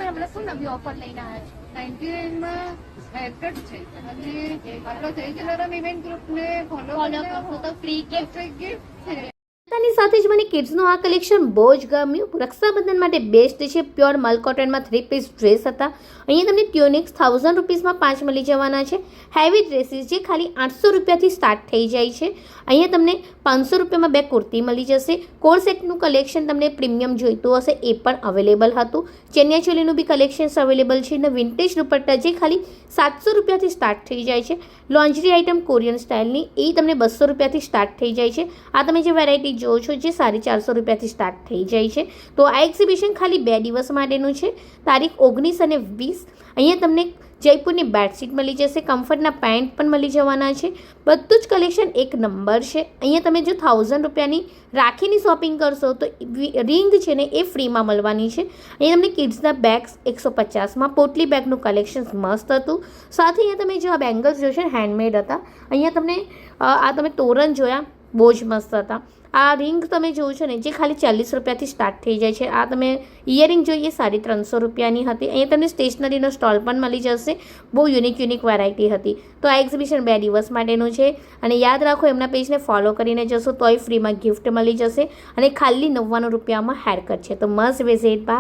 પર હમણાં શું નવી ઓફર લઈને આવ્યા છો? 99 માં હેરકટ છે અને આપણો જય જલારામ ઇવેન્ટ ગ્રુપને ફોલો કરશો તો ફ્રી ગિફ્ટ ગિફ્ટ છે. ની સાથે જ મને કિડ્સનું આ કલેક્શન બહુ જ ગમ્યું. રક્ષાબંધન માટે બેસ્ટ છે. પ્યોર મલ કોટનમાં 3 પીસ ડ્રેસ હતા. અહીંયા તમને ટ્યુનિક્સ 1000 રૂપીસમાં 5 મળી જવાના છે. હેવી ડ્રેસીસ જે ખાલી 800 રૂપિયાથી સ્ટાર્ટ થઈ જાય છે. અહીંયા તમને 500 રૂપિયામાં 2 કુર્તી મળી જશે. કોર સેટનું કલેક્શન તમને પ્રીમિયમ જોઈતું હશે એ પણ અવેલેબલ હતું. ચેનિયા ચોલીનું બી કલેક્શન્સ અવેલેબલ છે અને વિન્ટેજ દુપટ્ટા જે ખાલી 700 રૂપિયાથી સ્ટાર્ટ થઈ જાય છે. લોન્જરી આઇટમ કોરિયન સ્ટાઇલની એ તમને 200 રૂપિયાથી સ્ટાર્ટ થઈ જાય છે. આ તમે જે વેરાયટી જો છો જે 450 રૂપિયાથી સ્ટાર્ટ થઈ જાય છે. તો આ એક્ઝિબિશન ખાલી 2 દિવસ માટેનું છે. તારીખ 19 અને 20. અહીંયા તમને જયપુરની બેડશીટ મળી જશે. કમ્ફર્ટના પેન્ટ પણ મળી જવાના છે. બધું જ કલેક્શન એક નંબર છે. અહીંયા તમે જો 1000 રૂપિયાની રાખીની શોપિંગ કરશો તો રિંગ છે ને એ ફ્રીમાં મળવાની છે. અહીંયા તમને કિડ્સના બેગ્સ 150માં પોટલી બેગનું કલેક્શન મસ્ત હતું. સાથે અહીંયા તમે જો આ બેંગલ્સ જોશો હેન્ડમેડ હતા. અહીંયા તમને આ તમે તોરણ જોયા બહુ જ મસ્ત હતા. આ રિંગ તમે જોવો છો ને જે ખાલી 40 રૂપિયાથી સ્ટાર્ટ થઈ જાય છે. આ તમે ઇયરિંગ જોઈએ 350 રૂપિયાની હતી. અહીંયા તમને સ્ટેશનરીનો સ્ટોલ પણ મળી જશે. બહુ યુનિક વેરાયટી હતી. તો આ એક્ઝિબિશન 2 દિવસ માટેનું છે અને યાદ રાખો એમના પેજને ફોલો કરીને જશો તોય ફ્રીમાં ગિફ્ટ મળી જશે અને ખાલી 99 રૂપિયામાં હેરકટ છે. તો મસ્ટ વિઝિટ. બાય.